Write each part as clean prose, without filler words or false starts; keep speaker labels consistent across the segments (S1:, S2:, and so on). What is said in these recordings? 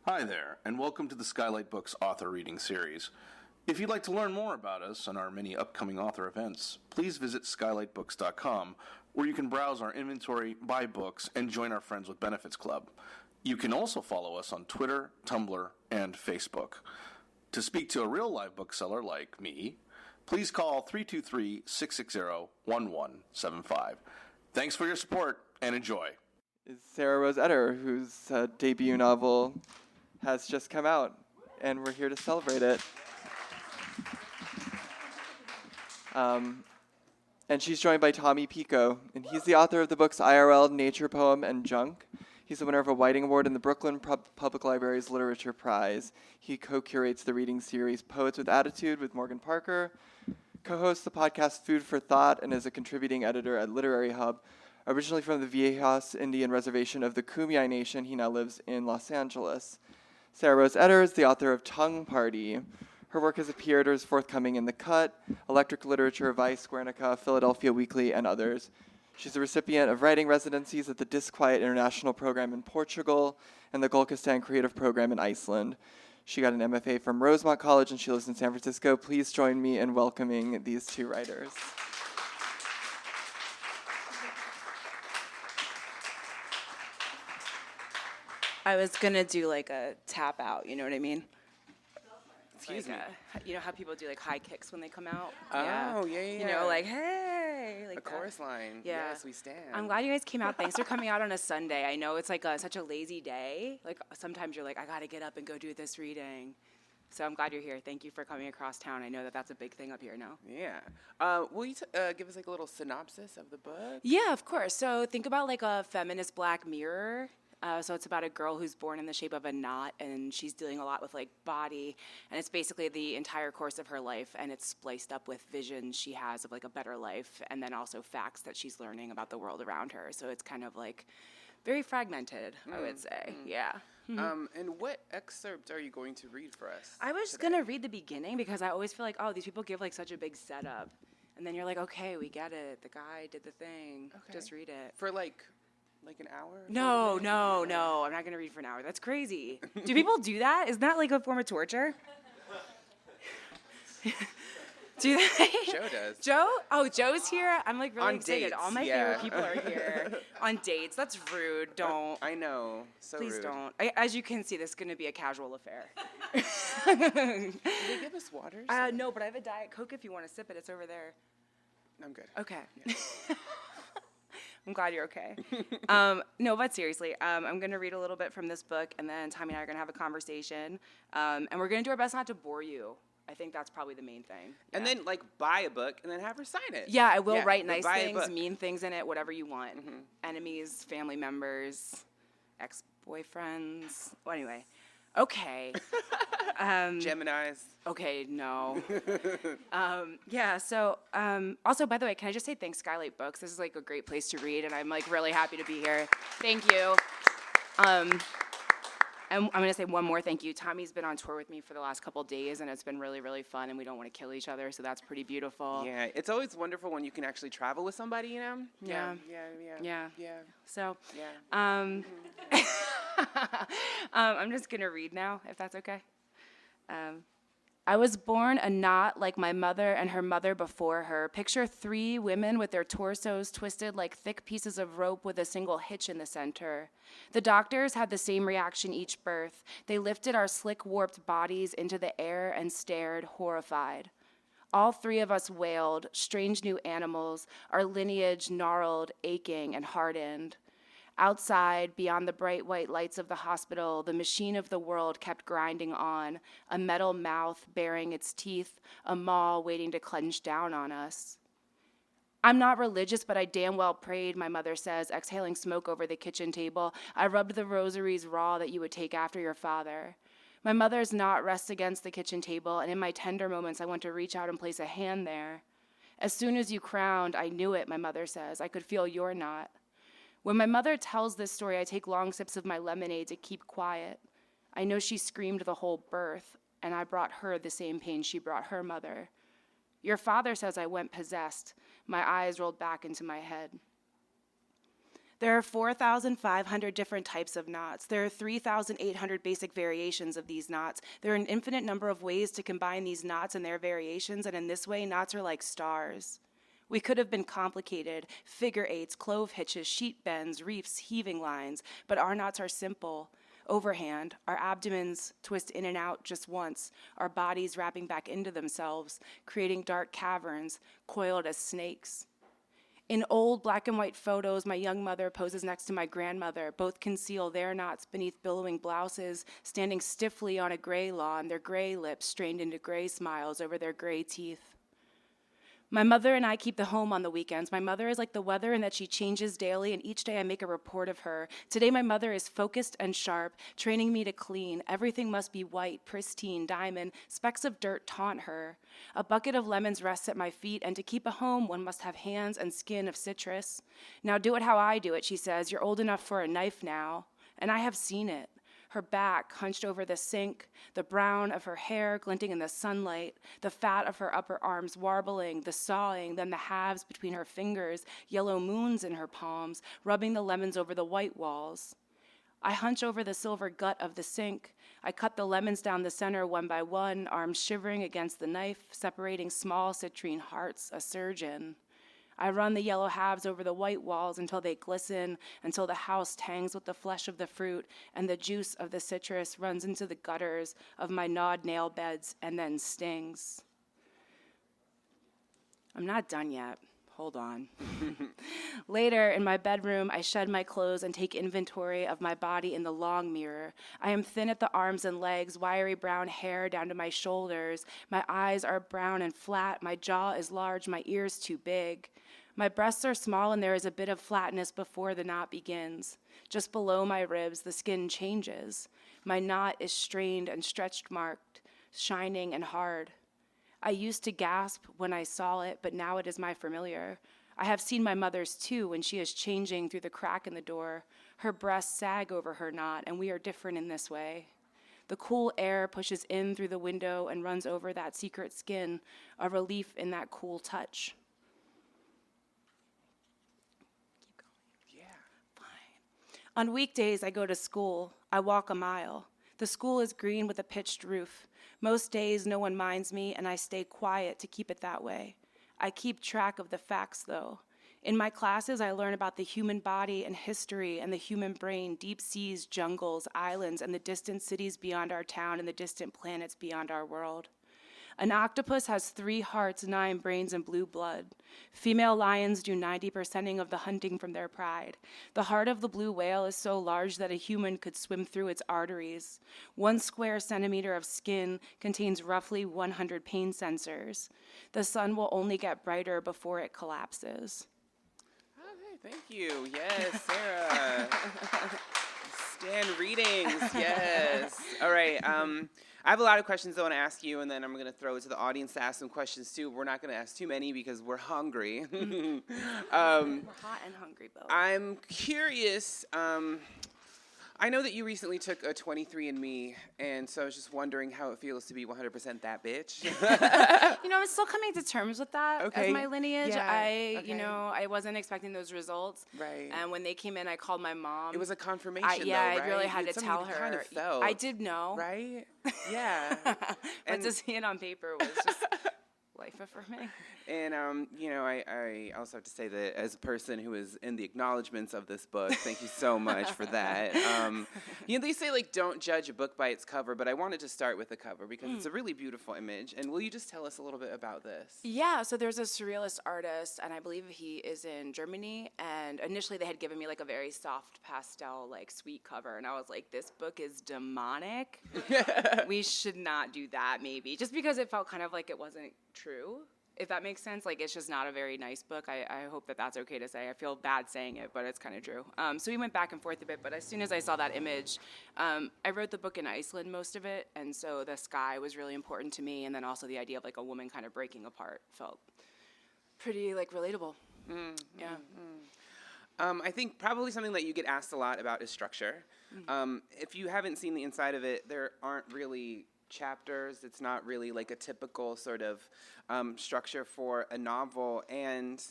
S1: Hi there, and welcome to the Skylight Books author reading series. If you'd like to learn more about us and our many upcoming author events, please visit skylightbooks.com, where you can browse our inventory, buy books, and join our Friends with Benefits Club. You can also follow us on Twitter, Tumblr, and Facebook. To speak to a real live bookseller like me, please call 323-660-1175. Thanks for your support, and enjoy.
S2: Is Sarah Rose Etter, whose debut novel has just come out, and we're here to celebrate it. And she's joined by Tommy Pico, and he's the author of the books IRL, Nature Poem, and Junk. He's the winner of a Whiting Award in the Brooklyn Public Library's Literature Prize. He co-curates the reading series Poets with Attitude with Morgan Parker, co-hosts the podcast Food for Thought, and is a contributing editor at Literary Hub. Originally from the Viejas Indian Reservation of the Kumeyaay Nation, he now lives in Los Angeles. Sarah Rose Etter is the author of Tongue Party. Her work has appeared or is forthcoming in The Cut, Electric Literature, Vice, Guernica, Philadelphia Weekly, and others. She's a recipient of writing residencies at the Disquiet International Program in Portugal and the Gulkistan Creative Program in Iceland. She got an MFA from Rosemont College, and she lives in San Francisco. Please join me in welcoming these two writers.
S3: I was going to do like a tap out, you know what I mean?
S4: Excuse me.
S3: You know how people do like high kicks when they come out?
S4: Yeah.
S3: You know, like, hey. Like
S4: a chorus line.
S3: Yeah.
S4: Yes, we stand.
S3: I'm glad you guys came out. Thanks for coming out on a Sunday. I know it's like such a lazy day. Like sometimes you're like, I got to get up and go do this reading. So I'm glad you're here. Thank you for coming across town. I know that that's a big thing up here now.
S4: Yeah. Will you give us like a little synopsis of the book?
S3: Yeah, of course. So think about like a feminist Black Mirror. So it's about a girl who's born in the shape of a knot, and she's dealing a lot with like body, and it's basically the entire course of her life, and it's spliced up with visions she has of like a better life, and then also facts that she's learning about the world around her. So it's kind of like very fragmented, I would say. Yeah.
S4: And what excerpt are you going to read for us?
S3: I was going to read the beginning because I always feel like, oh, these people give like such a big setup, and then you're like, okay, we get it. The guy did the thing. Okay. Just read it.
S4: For like an hour?
S3: No. I'm not going to read for an hour. That's crazy. Do people do that? Isn't that like a form of torture? Do they?
S4: Joe does.
S3: Joe? Oh, Joe's here? I'm like really excited.
S4: Dates,
S3: All my favorite people are here. On dates. That's rude. Don't.
S4: I know. So
S3: Please
S4: rude.
S3: don't. As you can see, this is going to be a casual affair.
S4: Did they give us water?
S3: No, but I have a Diet Coke if you want to sip it. It's over there.
S4: I'm good.
S3: Okay. Yeah. I'm glad you're okay. No, but seriously, I'm going to read a little bit from this book, and then Tommy and I are going to have a conversation, and we're going to do our best not to bore you. I think that's probably the main thing. Yeah.
S4: And then, like, buy a book and then have her sign it.
S3: Yeah, I will write nice
S4: buy
S3: things, mean things in it, whatever you want. Mm-hmm. Enemies, family members, ex-boyfriends. Well, anyway. Okay.
S4: Geminis.
S3: Okay, no. So also, by the way, can I just say thanks, Skylight Books? This is like a great place to read, and I'm like really happy to be here. Thank you. And I'm going to say one more thank you. Tommy's been on tour with me for the last couple days, and it's been really, really fun, and we don't want to kill each other, so that's pretty beautiful.
S4: Yeah, it's always wonderful when you can actually travel with somebody, you know?
S3: Yeah. So,
S4: yeah.
S3: I'm just going to read now, if that's okay. I was born a knot like my mother and her mother before her. Picture 3 women with their torsos twisted like thick pieces of rope with a single hitch in the center. The doctors had the same reaction each birth. They lifted our slick, warped bodies into the air and stared, horrified. All 3 of us wailed, strange new animals, our lineage gnarled, aching, and hardened. Outside, beyond the bright white lights of the hospital, the machine of the world kept grinding on, a metal mouth baring its teeth, a maw waiting to clench down on us. I'm not religious, but I damn well prayed, my mother says, exhaling smoke over the kitchen table. I rubbed the rosaries raw that you would take after your father. My mother's knot rests against the kitchen table, and in my tender moments, I want to reach out and place a hand there. As soon as you crowned, I knew it, my mother says. I could feel your knot. When my mother tells this story, I take long sips of my lemonade to keep quiet. I know she screamed the whole birth, and I brought her the same pain she brought her mother. Your father says I went possessed. My eyes rolled back into my head. There are 4,500 different types of knots. There are 3,800 basic variations of these knots. There are an infinite number of ways to combine these knots and their variations, and in this way, knots are like stars. We could have been complicated, figure eights, clove hitches, sheet bends, reefs, heaving lines, but our knots are simple. Overhand, our abdomens twist in and out just once, our bodies wrapping back into themselves, creating dark caverns, coiled as snakes. In old black and white photos, my young mother poses next to my grandmother. Both conceal their knots beneath billowing blouses, standing stiffly on a gray lawn, their gray lips strained into gray smiles over their gray teeth. My mother and I keep the home on the weekends. My mother is like the weather in that she changes daily, and each day I make a report of her. Today my mother is focused and sharp, training me to clean. Everything must be white, pristine, diamond. Specks of dirt taunt her. A bucket of lemons rests at my feet, and to keep a home, one must have hands and skin of citrus. Now do it how I do it, she says. You're old enough for a knife now. And I have seen it. Her back hunched over the sink, the brown of her hair glinting in the sunlight, the fat of her upper arms warbling, the sawing, then the halves between her fingers, yellow moons in her palms, rubbing the lemons over the white walls. I hunch over the silver gut of the sink. I cut the lemons down the center one by one, arms shivering against the knife, separating small citrine hearts, a surgeon. I run the yellow halves over the white walls until they glisten, until the house tangs with the flesh of the fruit, and the juice of the citrus runs into the gutters of my gnawed nail beds and then stings. I'm not done yet. Hold on. Later, in my bedroom, I shed my clothes and take inventory of my body in the long mirror. I am thin at the arms and legs, wiry brown hair down to my shoulders. My eyes are brown and flat. My jaw is large, my ears too big. My breasts are small, and there is a bit of flatness before the knot begins. Just below my ribs, the skin changes. My knot is strained and stretched marked, shining and hard. I used to gasp when I saw it, but now it is my familiar. I have seen my mother's too when she is changing through the crack in the door. Her breasts sag over her knot, and we are different in this way. The cool air pushes in through the window and runs over that secret skin, a relief in that cool touch. On weekdays, I go to school. I walk a mile. The school is green with a pitched roof. Most days, no one minds me, and I stay quiet to keep it that way. I keep track of the facts, though. In my classes, I learn about the human body and history and the human brain, deep seas, jungles, islands, and the distant cities beyond our town and the distant planets beyond our world. An octopus has 3 hearts, 9 brains, and blue blood. Female lions do 90% of the hunting from their pride. The heart of the blue whale is so large that a human could swim through its arteries. 1 square centimeter of skin contains roughly 100 pain sensors. The sun will only get brighter before it collapses.
S4: Okay, thank you. Yes, Sarah. Stan readings, yes. All right, I have a lot of questions I want to ask you, and then I'm going to throw it to the audience to ask some questions, too. We're not going to ask too many because we're hungry.
S3: We're hot and hungry, Bo.
S4: I'm curious. I know that you recently took a 23andMe, and so I was just wondering how it feels to be 100% that bitch.
S3: I'm still coming to terms with that as my lineage.
S4: Yeah.
S3: I wasn't expecting those results.
S4: Right.
S3: And when they came in, I called my mom.
S4: It was a confirmation,
S3: I
S4: right?
S3: really had to
S4: Something
S3: tell
S4: you
S3: her.
S4: kind of felt.
S3: I did know.
S4: Right? Yeah.
S3: But to see it on paper was just life affirming.
S4: And, I also have to say that as a person who is in the acknowledgments of this book, thank you so much for that. They say, don't judge a book by its cover, but I wanted to start with the cover because it's a really beautiful image. And will you just tell us a little bit about this?
S3: Yeah, so there's a surrealist artist, and I believe he is in Germany. And initially they had given me, a very soft pastel, sweet cover. And I was like, this book is demonic. We should not do that, maybe. Just because it felt kind of like it wasn't true. If that makes sense, it's just not a very nice book. I hope that that's okay to say. I feel bad saying it, but it's kind of true. So we went back and forth a bit, but as soon as I saw that image, I wrote the book in Iceland, most of it, and so the sky was really important to me, and then also the idea of a woman kind of breaking apart felt pretty relatable. Yeah.
S4: I think probably something that you get asked a lot about is structure. If you haven't seen the inside of it, there aren't really chapters. It's not really a typical sort of structure for a novel. And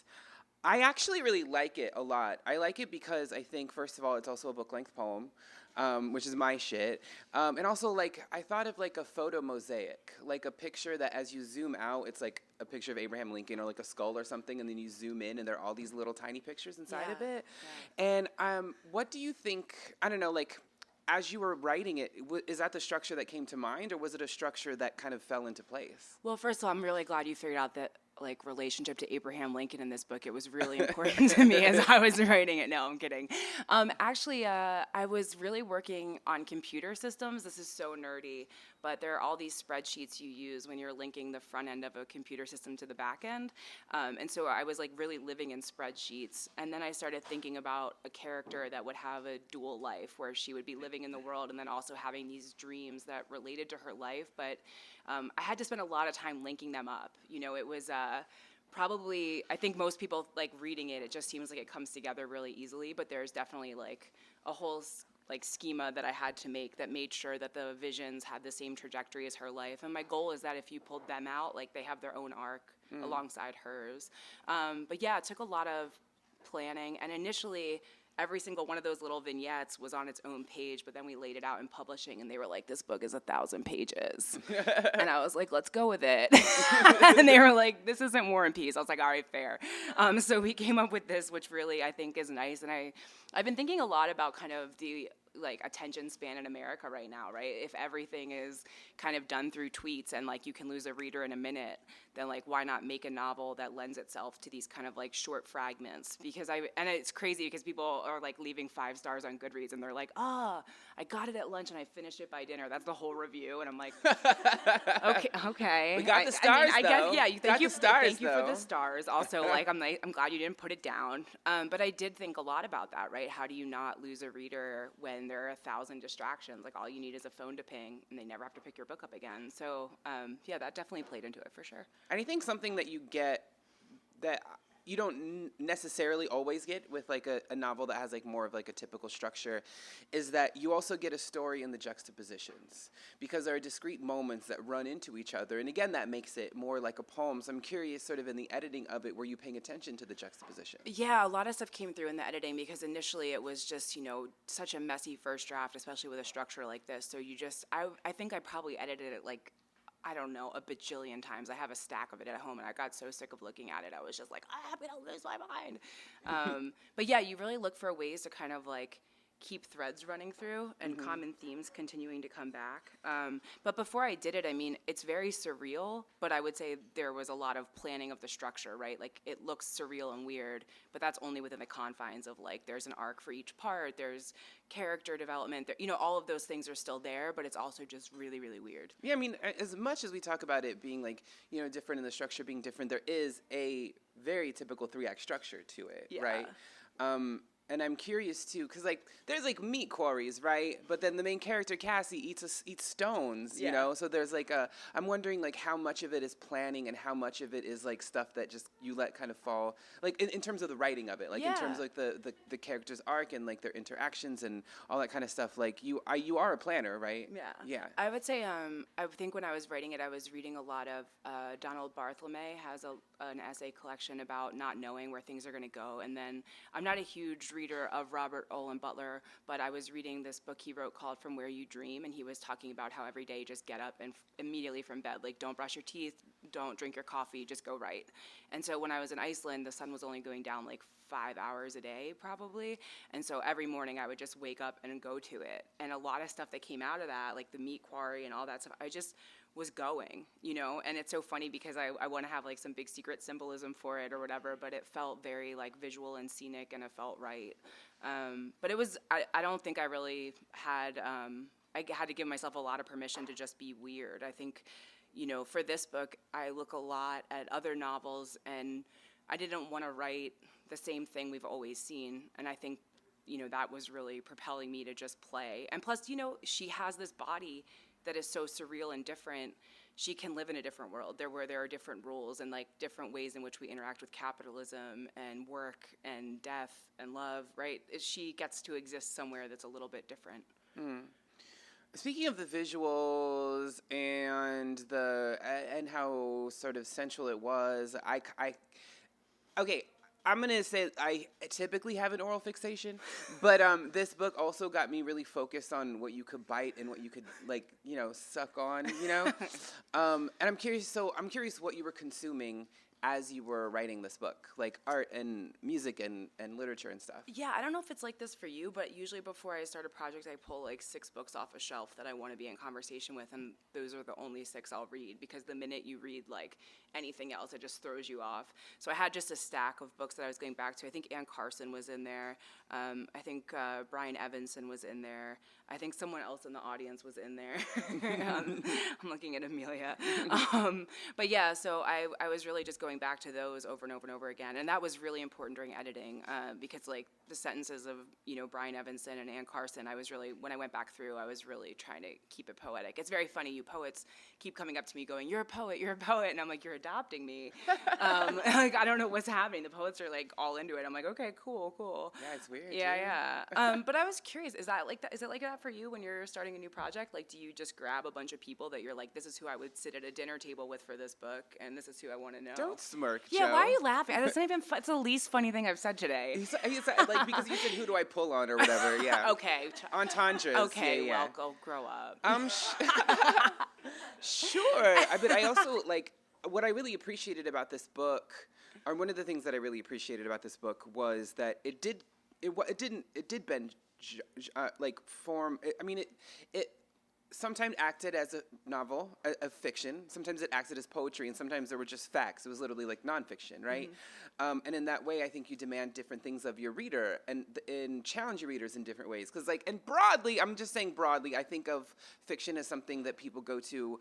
S4: I actually really like it a lot. I like it because I think, first of all, it's also a book-length poem, which is my shit. And also, like, I thought of, like, a photo mosaic, like a picture that as you zoom out, it's like a picture of Abraham Lincoln or, like, a skull or something, and then you zoom in, and there are all these little tiny pictures inside of it. Yeah. And what do you think, I don't know, like, as you were writing it, is that the structure that came to mind, or was it a structure that kind of fell into place?
S3: Well, first of all, I'm really glad you figured out that like relationship to Abraham Lincoln in this book. It was really important to me as I was writing it. No, I'm kidding. Actually, I was really working on computer systems. This is so nerdy, but there are all these spreadsheets you use when you're linking the front end of a computer system to the back end. And so I was like really living in spreadsheets. And then I started thinking about a character that would have a dual life where she would be living in the world and then also having these dreams that related to her life. But I had to spend a lot of time linking them up. You know, it was probably, I think most people like reading it, it just seems like it comes together really easily, but there's definitely like a whole like schema that I had to make that made sure that the visions had the same trajectory as her life. And my goal is that if you pulled them out, like they have their own arc alongside hers. But yeah, it took a lot of planning, and initially every single one of those little vignettes was on its own page, but then we laid it out in publishing, and they were like, this book is 1,000 pages. And I was like, let's go with it. And they were like, this isn't War and Peace. I was like, all right, fair. So we came up with this, which really I think is nice. And I've been thinking a lot about kind of the like attention span in America right now, right? If everything is kind of done through tweets and like you can lose a reader in a minute, then like why not make a novel that lends itself to these kind of like short fragments? Because and it's crazy because people are like leaving 5 stars on Goodreads and they're like, I got it at lunch and I finished it by dinner. That's the whole review. And I'm like, okay.
S4: We got the stars,
S3: I guess, yeah. Thank you for the stars. Also, like I'm glad you didn't put it down. But I did think a lot about that, right? How do you not lose a reader when there are 1,000 distractions? Like all you need is a phone to ping and they never have to pick your book up again. So yeah, that definitely played into it for sure.
S4: And I think something that you get that you don't necessarily always get with like a novel that has like more of like a typical structure is that you also get a story in the juxtapositions, because there are discrete moments that run into each other. And again, that makes it more like a poem. So I'm curious, sort of in the editing of it, were you paying attention to the juxtaposition?
S3: Yeah, a lot of stuff came through in the editing because initially it was just, such a messy first draft, especially with a structure like this. So I think I probably edited it like, I don't know, a bajillion times. I have a stack of it at home, and I got so sick of looking at it. I was just like, I'm going to lose my mind. But yeah, you really look for ways to kind of like keep threads running through and common themes continuing to come back. But before I did it, I mean, it's very surreal, but I would say there was a lot of planning of the structure, right? Like it looks surreal and weird, but that's only within the confines of like, there's an arc for each part, there's character development, all of those things are still there, but it's also just really, really weird.
S4: Yeah, I mean, as much as we talk about it being like, different and the structure being different, there is a very typical 3-act structure to it, right? And I'm curious too, because like there's like meat quarries, right? But then the main character Cassie eats stones, you know. So there's like I'm wondering like how much of it is planning and how much of it is like stuff that just you let kind of fall, like in terms of the writing of it, like in terms of like the character's arc and like their interactions and all that kind of stuff. Like you are a planner, right? Yeah.
S3: I would say I think when I was writing it, I was reading a lot of Donald Barthelme has an essay collection about not knowing where things are going to go, and then I'm not a huge reader of Robert Olin Butler, but I was reading this book he wrote called From Where You Dream, and he was talking about how every day you just get up and immediately from bed, like don't brush your teeth, don't drink your coffee, just go write. And so when I was in Iceland, the sun was only going down like 5 hours a day probably, and so every morning I would just wake up and go to it. And a lot of stuff that came out of that, like the meat quarry and all that stuff, I just was going, and it's so funny because I want to have like some big secret symbolism for it or whatever, but it felt very like visual and scenic, and it felt right. But it was, I don't think I really had, I had to give myself a lot of permission to just be weird. I think, for this book, I look a lot at other novels, and I didn't want to write the same thing we've always seen, and I think, that was really propelling me to just play. And plus, she has this body that is so surreal and different. She can live in a different world where there are different rules and like different ways in which we interact with capitalism and work and death and love, right? She gets to exist somewhere that's a little bit different.
S4: Speaking of the visuals and how sort of sensual it was, okay, I'm going to say I typically have an oral fixation, but this book also got me really focused on what you could bite and what you could, like, you know, suck on, you know? And I'm curious what you were consuming as you were writing this book, like art and music and literature and stuff.
S3: Yeah, I don't know if it's like this for you, but usually before I start a project, I pull like 6 books off a shelf that I want to be in conversation with, and those are the only 6 I'll read, because the minute you read like anything else, it just throws you off. So I had just a stack of books that I was going back to. I think Ann Carson was in there. I think Brian Evanson was in there. I think someone else in the audience was in there. I'm looking at Amelia. But yeah, so I was really just going back to those over and over and over again. And that was really important during editing, because like the sentences of, you know, Brian Evanson and Ann Carson, when I went back through, I was really trying to keep it poetic. It's very funny, you poets keep coming up to me going, you're a poet, and I'm like, you're adopting me. Like, I don't know what's happening. The poets are like all into it. I'm like, okay, cool.
S4: Yeah, it's weird.
S3: Yeah. But I was curious, is that like that? Is it like that for you when you're starting a new project? Like, do you just grab a bunch of people that you're like, this is who I would sit at a dinner table with for this book, and this is who I want to know?
S4: Don't smirk,
S3: Yeah,
S4: Joe.
S3: why are you laughing? It's not even it's the least funny thing I've said today.
S4: He's like, because you said, who do I pull on or whatever, yeah.
S3: Okay.
S4: Entendres.
S3: Okay,
S4: yeah.
S3: well, go grow up.
S4: Sure. But I also, like, what I really appreciated about this book, or one of the things that I really appreciated about this book was that it did bend, like, form. It sometimes acted as a novel, a fiction. Sometimes it acted as poetry, and sometimes there were just facts. It was literally like nonfiction, right? And in that way, I think you demand different things of your reader and challenge your readers in different ways. Because, like, and broadly, I'm just saying broadly, I think of fiction as something that people go to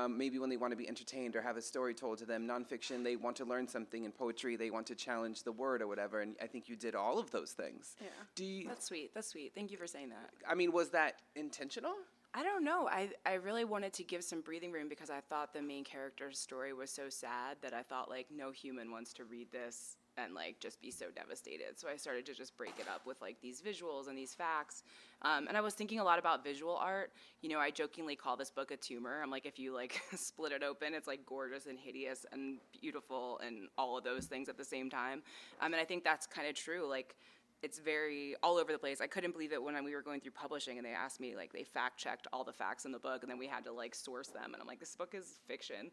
S4: maybe when they want to be entertained or have a story told to them. Nonfiction, they want to learn something. In poetry, they want to challenge the word or whatever. And I think you did all of those things.
S3: Yeah. That's sweet. Thank you for saying that.
S4: I mean, was that intentional?
S3: I don't know. I really wanted to give some breathing room because I thought the main character's story was so sad that I thought, like, no human wants to read this and, like, just be so devastated. So I started to just break it up with, like, these visuals and these facts. And I was thinking a lot about visual art. You know, I jokingly call this book a tumor. I'm like, if you, like, split it open, it's, like, gorgeous and hideous and beautiful and all of those things at the same time. And I think that's kind of true. Like, it's very all over the place. I couldn't believe it when we were going through publishing and they asked me, like, they fact-checked all the facts in the book and then we had to, like, source them. And I'm like, this book is fiction.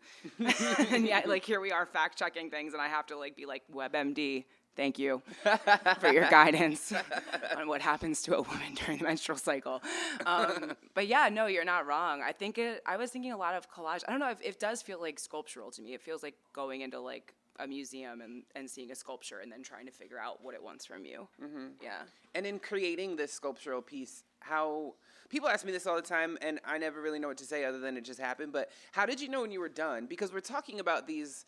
S3: And yet, like, here we are fact-checking things and I have to, like, be like, WebMD, thank you for your guidance on what happens to a woman during the menstrual cycle. But yeah, no, you're not wrong. I was thinking a lot of collage. I don't know, it does feel like sculptural to me. It feels like going into, like, a museum and seeing a sculpture and then trying to figure out what it wants from you. Mm-hmm. Yeah.
S4: And in creating this sculptural piece, how people ask me this all the time, and I never really know what to say other than it just happened. But how did you know when you were done? Because we're talking about these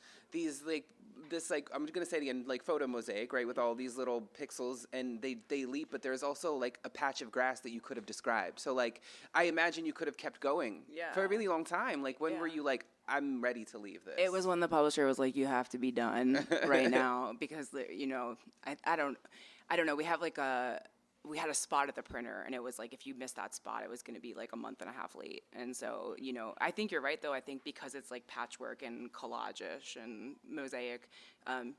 S4: like this, like, I'm gonna say it again, like photo mosaic, right, with all these little pixels, and they leap, but there's also like a patch of grass that you could have described. So, like, I imagine you could have kept going for a really long time. Like, when were you like, I'm ready to leave this?
S3: It was when the publisher was like, you have to be done right now because, you know, I don't know. We had a spot at the printer, and it was like, if you missed that spot, it was going to be like a month and a half late. And so, you know, I think you're right, though. I think because it's like patchwork and collage-ish and mosaic,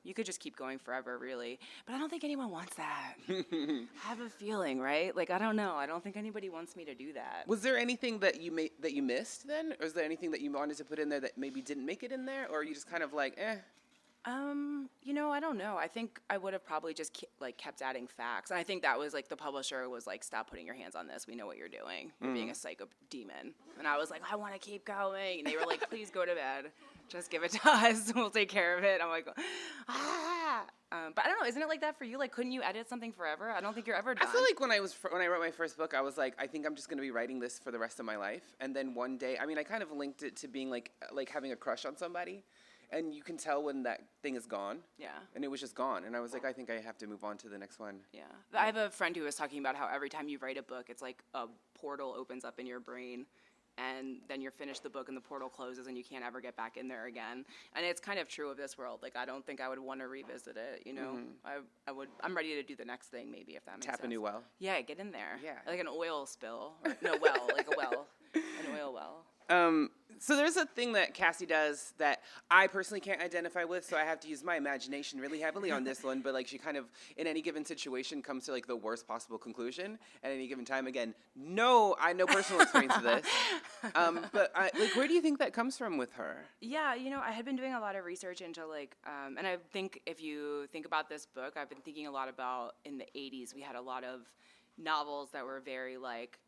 S3: you could just keep going forever, really. But I don't think anyone wants that. I have a feeling, right? Like, I don't know. I don't think anybody wants me to do that.
S4: Was there anything that you missed then? Or is there anything that you wanted to put in there that maybe didn't make it in there? Or are you just kind of like, eh?
S3: You know, I don't know. I think I would have probably just kept adding facts. And I think that was like the publisher was like, stop putting your hands on this. We know what you're doing. You're being a psycho demon. And I was like, I want to keep going. And they were like, please go to bed. Just give it to us. We'll take care of it. I'm like, ah. But I don't know. Isn't it like that for you? Like, couldn't you edit something forever? I don't think you're ever done.
S4: I feel like when I wrote my first book, I was like, I think I'm just going to be writing this for the rest of my life. And then one day, I mean, I kind of linked it to being like having a crush on somebody. And you can tell when that thing is gone. Yeah. And it was just gone. And I was like, I think I have to move on to the next one.
S3: Yeah. I have a friend who was talking about how every time you write a book, it's like a portal opens up in your brain. And then you're finished the book and the portal closes and you can't ever get back in there again. And it's kind of true of this world. Like, I don't think I would want to revisit it, you know? Mm-hmm. I'm ready to do the next thing, maybe, if that makes sense.
S4: Tap a new well.
S3: Yeah, get in there.
S4: Yeah.
S3: Like an oil spill. Like a well. An oil well.
S4: So there's a thing that Cassie does that I personally can't identify with, so I have to use my imagination really heavily on this one. But like she kind of, in any given situation, comes to like the worst possible conclusion at any given time. Again, no personal experience of this. But like, where do you think that comes from with her?
S3: Yeah, I had been doing a lot of research into like, and I think if you think about this book, I've been thinking a lot about in the 80s, we had a lot of novels that were very like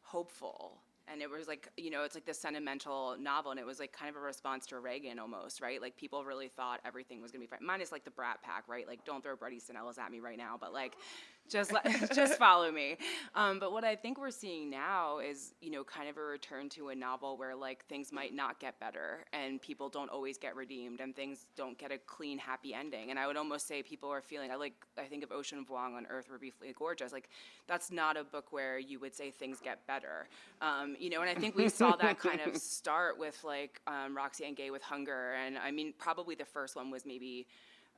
S3: hopeful. And it was like, it's like this sentimental novel, and it was like kind of a response to Reagan almost, right? Like people really thought everything was going to be fine. Minus like the Brat Pack, right? Like don't throw Bret Easton Ellis at me right now, but like just follow me. But what I think we're seeing now is, kind of a return to a novel where like things might not get better and people don't always get redeemed and things don't get a clean, happy ending. And I would almost say people are feeling, I think of Ocean Vuong on Earth Were Briefly Gorgeous. Like that's not a book where you would say things get better. And I think we saw that kind of start with like Roxy and Gay with Hunger. And I mean, probably the first one was maybe,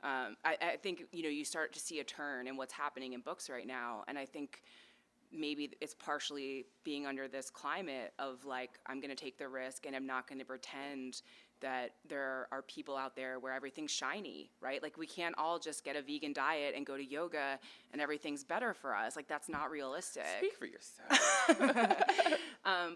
S3: I think, you start to see a turn in what's happening in books right now. And I think maybe it's partially being under this climate of like, I'm going to take the risk and I'm not going to pretend that there are people out there where everything's shiny, right? Like we can't all just get a vegan diet and go to yoga and everything's better for us. Like that's not realistic.
S4: Speak for yourself.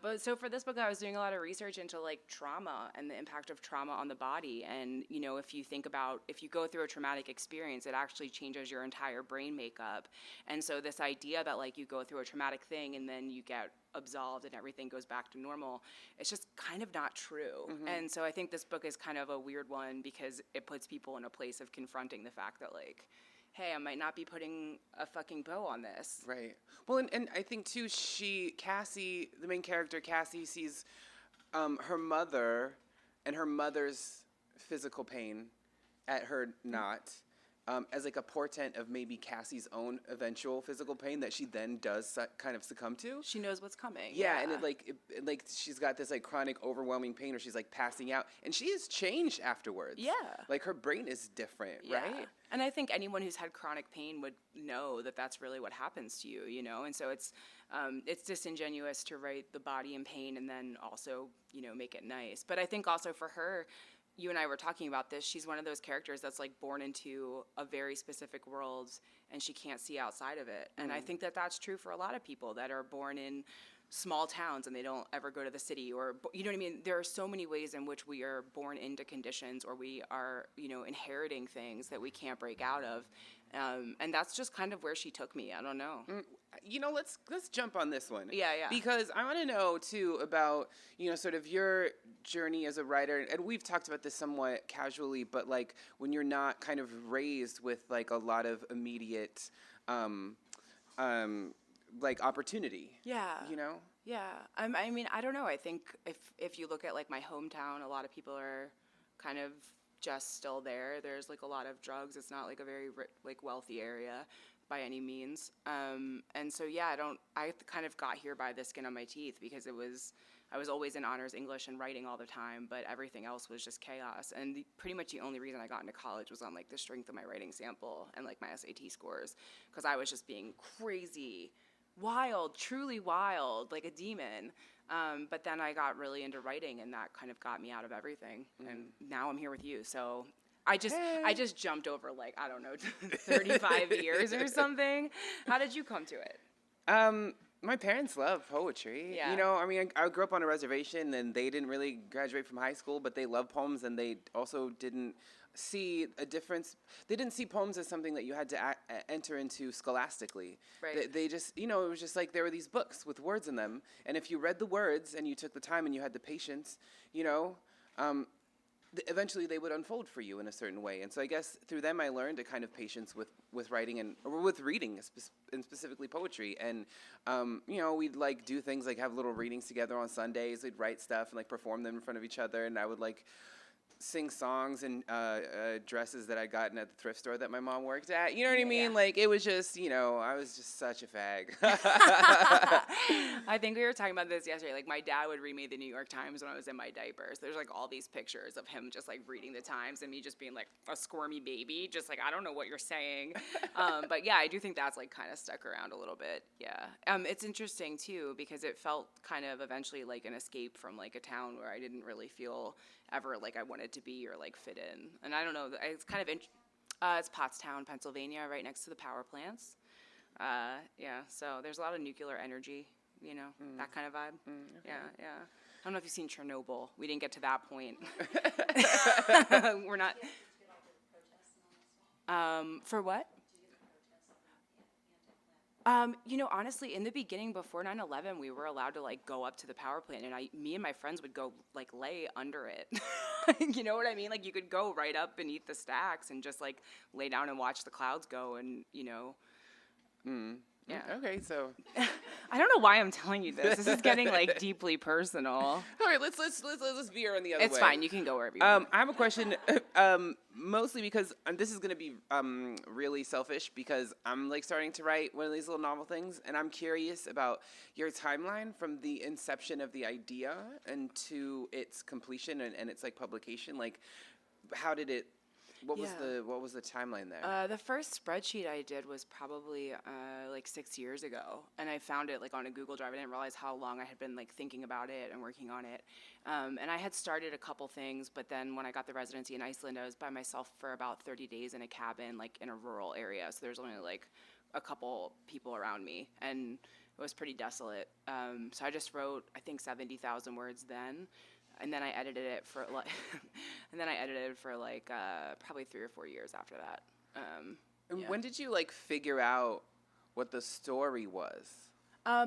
S3: But so for this book, I was doing a lot of research into like trauma and the impact of trauma on the body. And, if you go through a traumatic experience, it actually changes your entire brain makeup. And so this idea that like you go through a traumatic thing and then you get absolved and everything goes back to normal, it's just kind of not true. Mm-hmm. And so I think this book is kind of a weird one because it puts people in a place of confronting the fact that like, hey, I might not be putting a fucking bow on this.
S4: Right. Well, and I think too, Cassie, the main character, Cassie sees her mother and her mother's physical pain at her not as like a portent of maybe Cassie's own eventual physical pain that she then does kind of succumb to.
S3: She knows what's coming.
S4: Yeah, and it she's got this like chronic overwhelming pain where she's like passing out, and she is changed afterwards.
S3: Yeah.
S4: Like her brain is different, right?
S3: And I think anyone who's had chronic pain would know that that's really what happens to you, And so it's disingenuous to write the body in pain and then also, make it nice. But I think also for her, you and I were talking about this, she's one of those characters that's like born into a very specific world and she can't see outside of it. And I think that that's true for a lot of people that are born in small towns and they don't ever go to the city, or, you know what I mean? There are so many ways in which we are born into conditions or we are, inheriting things that we can't break out of. And that's just kind of where she took me. I don't know.
S4: Let's jump on this one.
S3: Yeah.
S4: Because I want to know too about, sort of your journey as a writer. And we've talked about this somewhat casually, but like when you're not kind of raised with like a lot of immediate, like opportunity.
S3: Yeah. Yeah. I mean, I don't know. I think if you look at like my hometown, a lot of people are kind of just still there. There's like a lot of drugs. It's not like a very like wealthy area by any means. And so, yeah, I kind of got here by the skin on my teeth because I was always in honors English and writing all the time, but everything else was just chaos. And pretty much the only reason I got into college was on like the strength of my writing sample and like my SAT scores, because I was just being crazy, wild, truly wild, like a demon. But then I got really into writing, and that kind of got me out of everything. And now I'm here with you. So I just jumped over like, I don't know, 35 years or something. How did you come to it?
S4: My parents love poetry.
S3: Yeah.
S4: I grew up on a reservation, and they didn't really graduate from high school, but they love poems, and they also didn't see a difference. They didn't see poems as something that you had to enter into scholastically.
S3: Right.
S4: They just, it was just like there were these books with words in them, and if you read the words and you took the time and you had the patience, eventually they would unfold for you in a certain way. And so I guess through them I learned a kind of patience with writing or with reading, and specifically poetry. And, we'd like do things like have little readings together on Sundays. We'd write stuff and like perform them in front of each other. And I would like sing songs in dresses that I'd gotten at the thrift store that my mom worked at. You know what I mean?
S3: Yeah.
S4: Like, it was just, I was just such a fag.
S3: I think we were talking about this yesterday. Like, my dad would read me the New York Times when I was in my diapers. There's, like, all these pictures of him just, like, reading the Times and me just being, like, a squirmy baby. Just, like, I don't know what you're saying. But, yeah, I do think that's, like, kind of stuck around a little bit. Yeah. It's interesting, too, because it felt kind of eventually like an escape from, like, a town where I didn't really feel ever like I wanted to be or, like, fit in. And I don't know. It's kind of it's Pottstown, Pennsylvania, right next to the power plants. Yeah, so there's a lot of nuclear energy, that kind of vibe. Okay. Yeah. I don't know if you've seen Chernobyl. We didn't get to that point. We're not. For what? Honestly, in the beginning, before 9/11, we were allowed to, like, go up to the power plant, and me and my friends would go, like, lay under it. You know what I mean? Like, you could go right up beneath the stacks and just, like, lay down and watch the clouds go, and, Yeah.
S4: Okay, so
S3: I don't know why I'm telling you this. This is getting, like, deeply personal.
S4: all right, let's veer on the other way.
S3: It's fine. You can go wherever you want.
S4: I have a question, mostly because this is going to be really selfish because I'm, like, starting to write one of these little novel things, and I'm curious about your timeline from the inception of the idea and to its completion and its, like, publication. Like, how did it? What was the timeline there?
S3: The first spreadsheet I did was probably like 6 years ago, and I found it, like, on a Google Drive. I didn't realize how long I had been, like, thinking about it and working on it. And I had started a couple things, but then when I got the residency in Iceland, I was by myself for about 30 days in a cabin, like, in a rural area. So there's only, like, a couple people around me, and it was pretty desolate. So I just wrote, I think, 70,000 words then. And then I edited it for like probably 3 or 4 years after that.
S4: And when did you, like, figure out what the story was?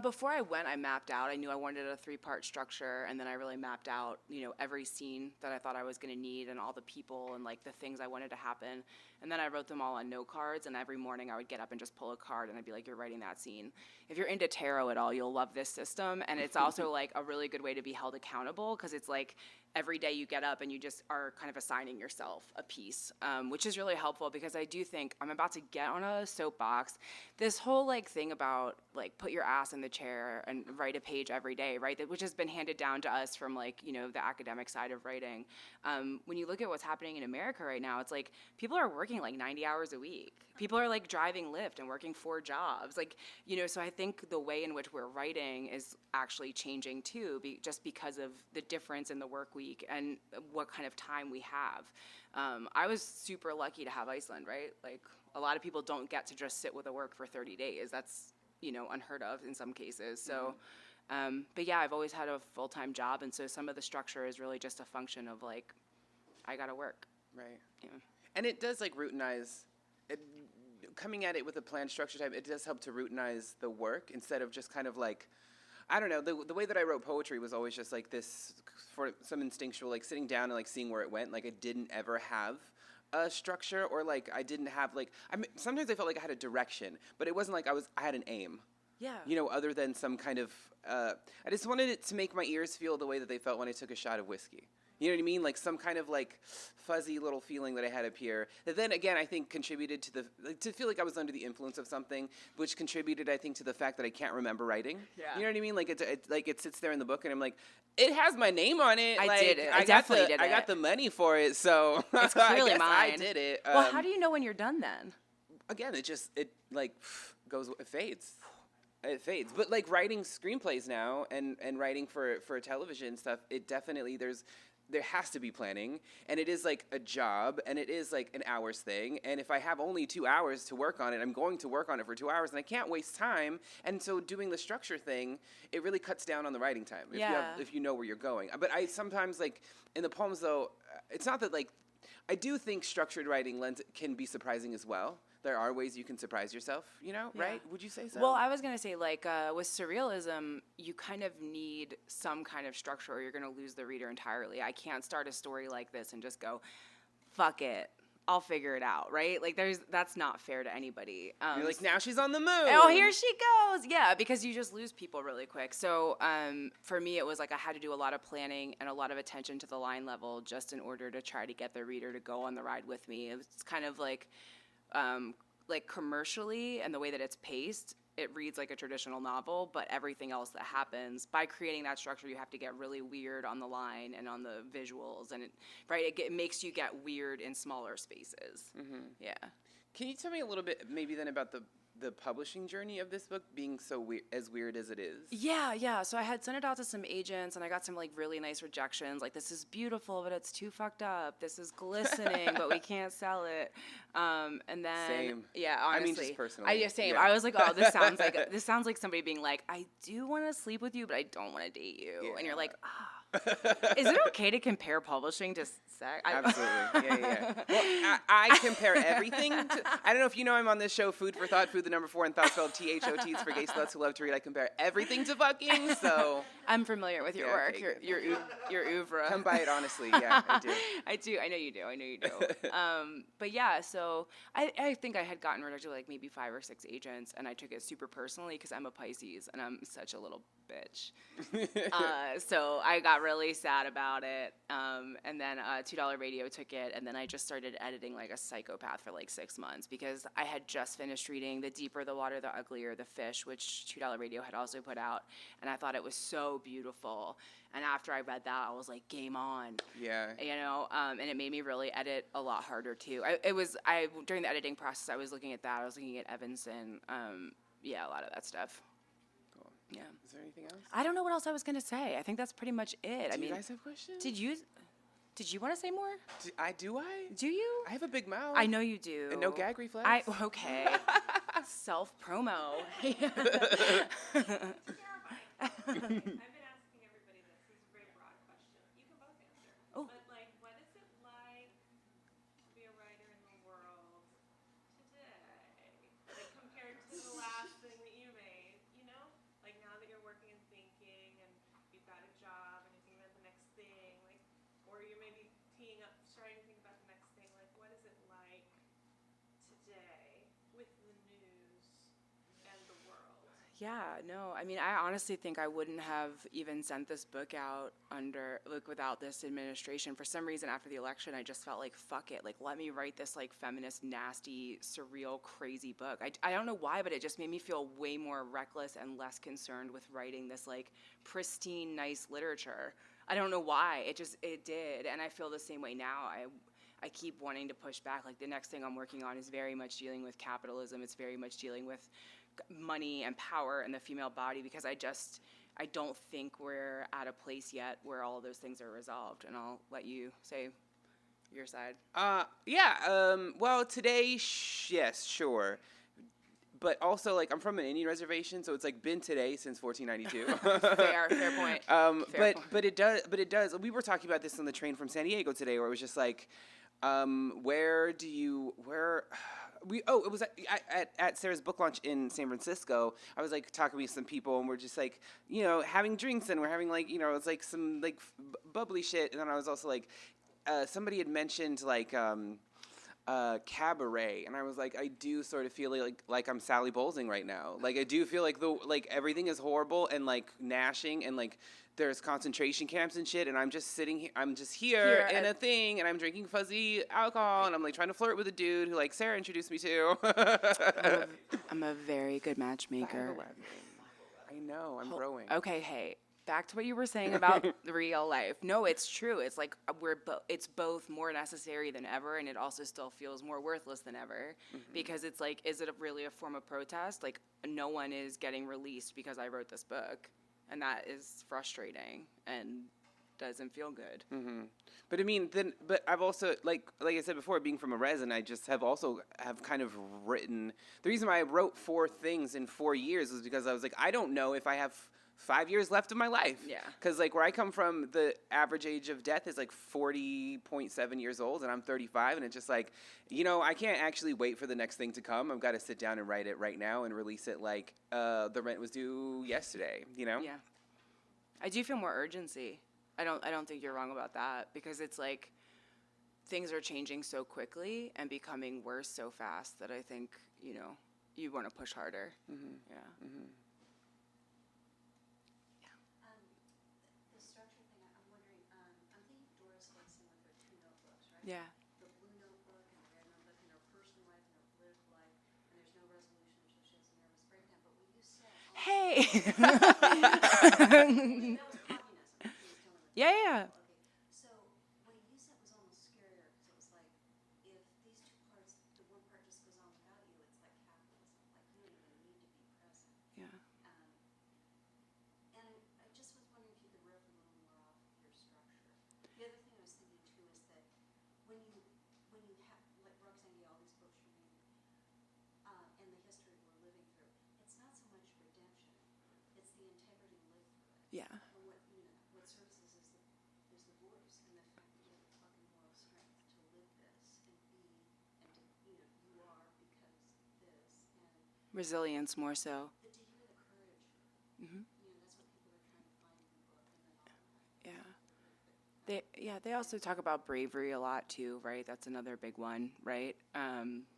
S3: Before I went, I mapped out. I knew I wanted a 3-part structure, and then I really mapped out, every scene that I thought I was going to need and all the people and, like, the things I wanted to happen. And then I wrote them all on note cards, and every morning I would get up and just pull a card, and I'd be like, you're writing that scene. If you're into tarot at all, you'll love this system. And it's also, like, a really good way to be held accountable because it's, like, every day you get up and you just are kind of assigning yourself a piece, which is really helpful because I do think I'm about to get on a soapbox. This whole, like, thing about, like, put your ass in the chair and write a page every day, right, which has been handed down to us from, like, the academic side of writing. When you look at what's happening in America right now, it's like people are working, like, 90 hours a week. People are, like, driving Lyft and working 4 jobs. Like, so I think the way in which we're writing is actually changing too, just because of the difference in the work week and what kind of time we have. I was super lucky to have Iceland, right? Like, a lot of people don't get to just sit with a work for 30 days. That's, unheard of in some cases. So, but yeah, I've always had a full-time job, and so some of the structure is really just a function of, like, I gotta work.
S4: Right.
S3: Yeah.
S4: And it does, like, routinize. Coming at it with a planned structure type, it does help to routinize the work instead of just kind of, like, I don't know, the way that I wrote poetry was always just, like, this, for some instinctual, like, sitting down and, like, seeing where it went. Like, I didn't ever have a structure, or, like, I didn't have, like, sometimes I felt like I had a direction, but it wasn't like I had an aim.
S3: Yeah.
S4: Other than some kind of, I just wanted it to make my ears feel the way that they felt when I took a shot of whiskey. You know what I mean? Like, some kind of, like, fuzzy little feeling that I had up here that then, again, I think contributed to feel like I was under the influence of something, which contributed, I think, to the fact that I can't remember writing.
S3: Yeah.
S4: You know what I mean? Like, it sits there in the book, and I'm like, it has my name on it.
S3: I did it. I definitely did it.
S4: I got the money for it, so
S3: it's clearly
S4: I guess
S3: mine.
S4: I did it.
S3: Well, how do you know when you're done then?
S4: Again, it fades. It fades. But, like, writing screenplays now and writing for television stuff, it definitely, there has to be planning, and it is, like, a job, and it is, like, an hours thing, and if I have only 2 hours to work on it, I'm going to work on it for 2 hours, and I can't waste time, and so doing the structure thing, it really cuts down on the writing time, if you know where you're going. But I sometimes, like, in the poems, though, it's not that, like, I do think structured writing can be surprising as well. There are ways you can surprise yourself, right? Would you say so?
S3: Well, I was going to say, like, with surrealism, you kind of need some kind of structure or you're going to lose the reader entirely. I can't start a story like this and just go, fuck it, I'll figure it out, right? Like that's not fair to anybody.
S4: You're like, now she's on the moon.
S3: Oh, here she goes. Yeah, because you just lose people really quick. So for me, it was like I had to do a lot of planning and a lot of attention to the line level just in order to try to get the reader to go on the ride with me. It's kind of like commercially and the way that it's paced, it reads like a traditional novel, but everything else that happens, by creating that structure, you have to get really weird on the line and on the visuals, and it makes you get weird in smaller spaces. Mm-hmm. Yeah.
S4: Can you tell me a little bit maybe then about the publishing journey of this book being so weird as it is?
S3: Yeah. So I had sent it out to some agents, and I got some like really nice rejections. Like, this is beautiful, but it's too fucked up. This is glistening, but we can't sell it. And then
S4: same.
S3: Yeah, honestly.
S4: I mean, just personally.
S3: Same.
S4: Yeah.
S3: I was like, oh, this sounds like somebody being like, I do want to sleep with you, but I don't want to date you. Yeah. And you're like, is it okay to compare publishing to sex?
S4: Absolutely. Yeah. Well, I compare everything to, I don't know if you know, I'm on this show, Food for Thought, Food the number 4, and Thought spelled THOT. It's for gay sluts who love to read. I compare everything to fucking, so.
S3: I'm familiar with your work,
S4: okay,
S3: your oeuvre.
S4: Come by it honestly, yeah, I do.
S3: I do. I know you do. But yeah, so I think I had gotten rejected like maybe 5 or 6 agents, and I took it super personally because I'm a Pisces and I'm such a little bitch. So I got really sad about it. And then $2 Radio took it, and then I just started editing like a psychopath for like 6 months because I had just finished reading The Deeper the Water, the Uglier the Fish, which $2 Radio had also put out, and I thought it was so beautiful. And after I read that, I was like, game on.
S4: Yeah.
S3: You know, and it made me really edit a lot harder too. During the editing process, I was looking at that. I was looking at Evanston. Yeah, a lot of that stuff.
S4: Cool.
S3: Yeah.
S4: Is there anything else?
S3: I don't know what else I was gonna say. I think that's pretty much it.
S4: Do you guys have questions?
S3: Did you want to say more?
S4: Do I?
S3: Do you?
S4: I have a big mouth.
S3: I know you do.
S4: And no gag reflex.
S3: Okay. Self promo.
S5: I've been asking everybody this. This is a very broad question. You can both answer.
S3: Oh.
S5: But, like, what is it like to be a writer in the world today? Like, compared to the last thing that you made, you know? Like, now that you're working and thinking and you've got a job and you're thinking about the next thing, like, or you're maybe starting to think about the next thing, like, what is it like today with the news and the world?
S3: Yeah, no, I mean, I honestly think I wouldn't have even sent this book out without this administration. For some reason, after the election, I just felt like, fuck it, like, let me write this, like, feminist, nasty, surreal, crazy book. I don't know why, but it just made me feel way more reckless and less concerned with writing this, like, pristine, nice literature. I don't know why, it did, and I feel the same way now. I keep wanting to push back. Like, the next thing I'm working on is very much dealing with capitalism. It's very much dealing with money and power and the female body, because I don't think we're at a place yet where all of those things are resolved. And I'll let you say your side.
S4: Well, today, yes, sure. But also, like, I'm from an Indian reservation, so it's like been today since 1492.
S3: Fair point.
S4: But it does. We were talking about this on the train from San Diego today, where it was just like, it was at Sarah's book launch in San Francisco. I was like talking with some people, and we're just like, you know, having drinks, and we're having like, you know, it's like some like bubbly shit. And then I was also like, somebody had mentioned like cabaret, and I was like, I do sort of feel like I'm Sally Bowlesing right now. Like, I do feel like everything is horrible and like gnashing, and like there's concentration camps and shit, and I'm just sitting here. I'm just here in a thing, and I'm drinking fuzzy alcohol, and I'm like trying to flirt with a dude who like Sarah introduced me to.
S3: I'm a very good matchmaker.
S4: I know, I'm growing.
S3: Okay, hey, back to what you were saying about the real life. No, it's true. It's like it's both more necessary than ever, and it also still feels more worthless than ever, because it's like, is it really a form of protest? Like, no one is getting released because I wrote this book, and that is frustrating and doesn't feel good.
S4: Mm-hmm. But I mean, but I've also, like I said before, being from a res, and I just have kind of written. The reason why I wrote 4 things in 4 years was because I was like, I don't know if I have 5 years left of my life.
S3: Yeah.
S4: Because, like, where I come from, the average age of death is, like, 40.7 years old, and I'm 35, and it's just, like, you know, I can't actually wait for the next thing to come. I've got to sit down and write it right now and release it like the rent was due yesterday, you know?
S3: Yeah. I do feel more urgency. I don't think you're wrong about that, because it's, like, things are changing so quickly and becoming worse so fast that I think, you know, you want to push harder. Yeah.
S6: The structure thing, I'm wondering, I'm thinking Doris Dixon with her 2 notebooks, right?
S3: Yeah.
S6: The blue notebook and the red notebook and her personal life and her political life, and there's no resolution until she has a nervous breakdown. But what you said,
S3: Hey.
S6: that was communism. She was dealing with
S3: Yeah, yeah.
S6: Okay, so what you said was almost scarier because it was like if these 2 parts, the one part just goes on without you, it's like capitalism. Like you don't even need to be present.
S3: Yeah.
S6: And I just was wondering if you could riff a little more off your structure. The other thing I was thinking too is that when you have, like Roxanne Gay, all these books you read, and the history we're living through, it's not so much redemption, it's the integrity lived through it.
S3: Yeah.
S6: And what services is the voice and the fact that you have the fucking moral strength to live this and be, and to, you are because this, and
S3: Resilience more so.
S6: to hear the courage.
S3: Mhm.
S6: That's what people are trying to find in the book and the novel.
S3: Yeah. They also talk about bravery a lot too, right? That's another big one, right?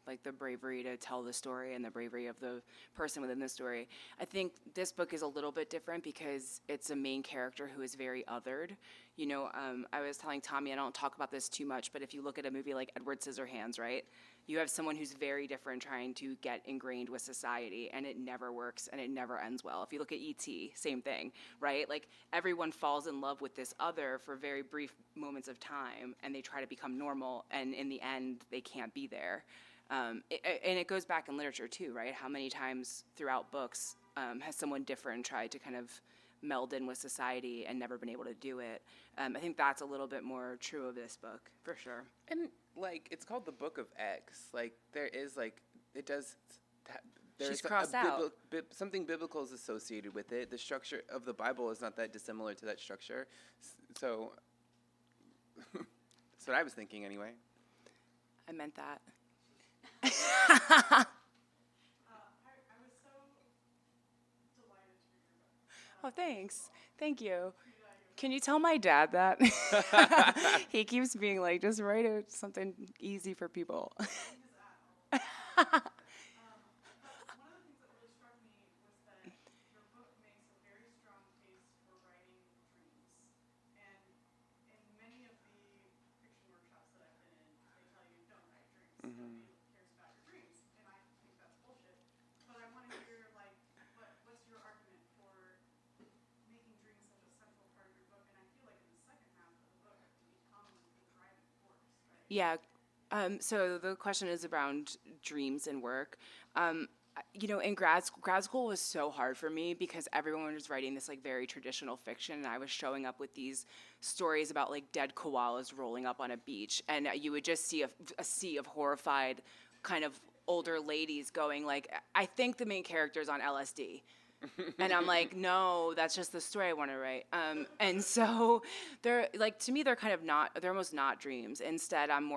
S3: Like the bravery to tell the story and the bravery of the person within the story. I think this book is a little bit different because it's a main character who is very othered. You know, I was telling Tommy, I don't talk about this too much, but if you look at a movie like Edward Scissorhands, right? You have someone who's very different trying to get ingrained with society, and it never works, and it never ends well. If you look at E.T., same thing, right? Like, everyone falls in love with this other for very brief moments of time, and they try to become normal, and in the end, they can't be there. And it goes back in literature, too, right? How many times throughout books has someone different tried to kind of meld in with society and never been able to do it? I think that's a little bit more true of this book, for sure.
S4: And like it's called the Book of X. Like there is like it does. There's
S3: She's crossed out.
S4: Something biblical is associated with it. The structure of the Bible is not that dissimilar to that structure. So that's what I was thinking anyway.
S3: I meant that.
S5: I was so delighted to read your book.
S3: Oh, thanks. Thank you. Can you tell my dad that? He keeps being like, just write something easy for people.
S5: But one of the things that really struck me was that your book makes a very strong case for writing dreams. And in many of the fiction workshops that I've been in, they tell you don't write dreams. Nobody cares about your dreams. And I think that's bullshit. But I want to hear, like, what's your argument for making dreams such a central part of your book? And I feel like in the second half of the book, it becomes the driving force, right?
S3: Yeah. So the question is around dreams and work. You know, in grad school was so hard for me because everyone was writing this like very traditional fiction, and I was showing up with these stories about like dead koalas rolling up on a beach, and you would just see a sea of horrified kind of older ladies going like, I think the main character's on LSD. And I'm like, no, that's just the story I want to write. And so they're like, to me, they're almost not dreams. Instead, I'm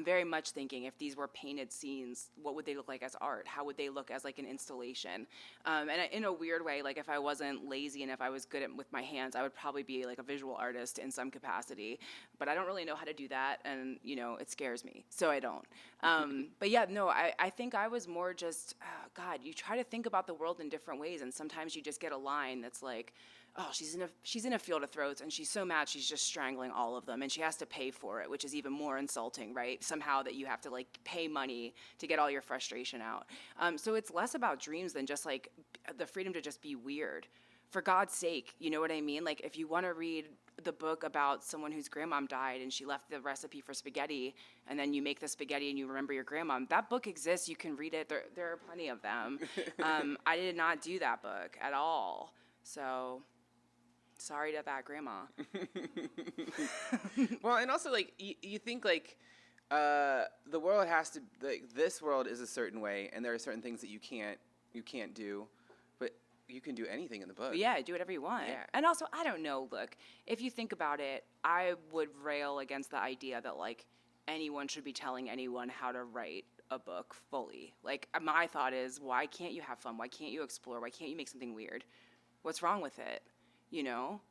S3: very much thinking if these were painted scenes, what would they look like as art? How would they look as like an installation? And in a weird way, like if I wasn't lazy and if I was good with my hands, I would probably be like a visual artist in some capacity. But I don't really know how to do that. And, you know, it scares me. So I don't. But yeah, no, I think I was more just, God, you try to think about the world in different ways. And sometimes you just get a line that's like, oh, she's in a field of throats and she's so mad she's just strangling all of them and she has to pay for it, which is even more insulting, right? Somehow that you have to like pay money to get all your frustration out. So it's less about dreams than just like the freedom to just be weird. For God's sake, you know what I mean? Like if you want to read the book about someone whose grandmom died and she left the recipe for spaghetti and then you make the spaghetti and you remember your grandmom, that book exists. You can read it. There are plenty of them. I did not do that book at all. So sorry to that grandma.
S4: Well, and also like you think like the world has to like this world is a certain way and there are certain things that you can't do. You can do anything in the book.
S3: Yeah, do whatever you want.
S4: Yeah.
S3: And also, I don't know, look, if you think about it, I would rail against the idea that, like, anyone should be telling anyone how to write a book fully. Like, my thought is, why can't you have fun? Why can't you explore? Why can't you make something weird? What's wrong with it? You know?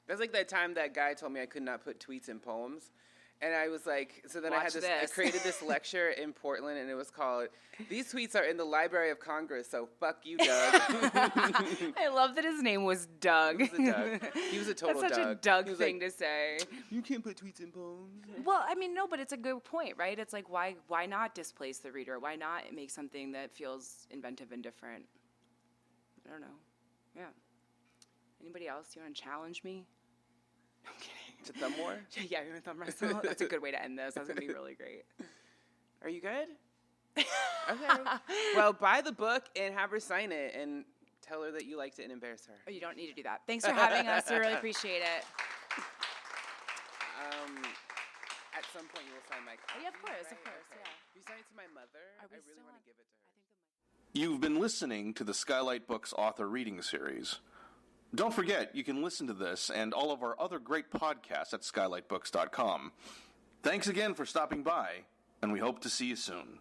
S4: That's like that time that guy told me I could not put tweets in poems. And I was like, so then I
S3: Watch
S4: had
S3: this.
S4: I created this lecture in Portland, and it was called, "These tweets are in the Library of Congress, so fuck you, Doug."
S3: I love that his name was Doug.
S4: He was a Doug. He was a total
S3: That's such
S4: Doug.
S3: a Doug
S4: He was
S3: thing
S4: like,
S3: to say.
S4: "You can't put tweets in poems."
S3: Well, I mean, no, but it's a good point, right? It's like, why not displace the reader? Why not make something that feels inventive and different? I don't know. Yeah. Anybody else? You want to challenge me? No, I'm kidding.
S4: To thumb war?
S3: Yeah, you're a thumb wrestle. That's a good way to end this. That's going to be really great.
S4: Are you good? Okay. Well, buy the book and have her sign it and tell her that you liked it and embarrass her.
S3: Oh, you don't need to do that. Thanks for having us. I really appreciate it.
S4: At some point you will sign my copy.
S3: Yeah, of course,
S4: right?
S3: of course,
S4: Okay.
S3: yeah.
S4: You sign it to my mother. I
S3: Are we
S4: really
S3: still
S4: want
S3: on?
S4: to give it to her.
S1: You've been listening to the Skylight Books author reading series. Don't forget, you can listen to this and all of our other great podcasts at skylightbooks.com. Thanks again for stopping by, and we hope to see you soon.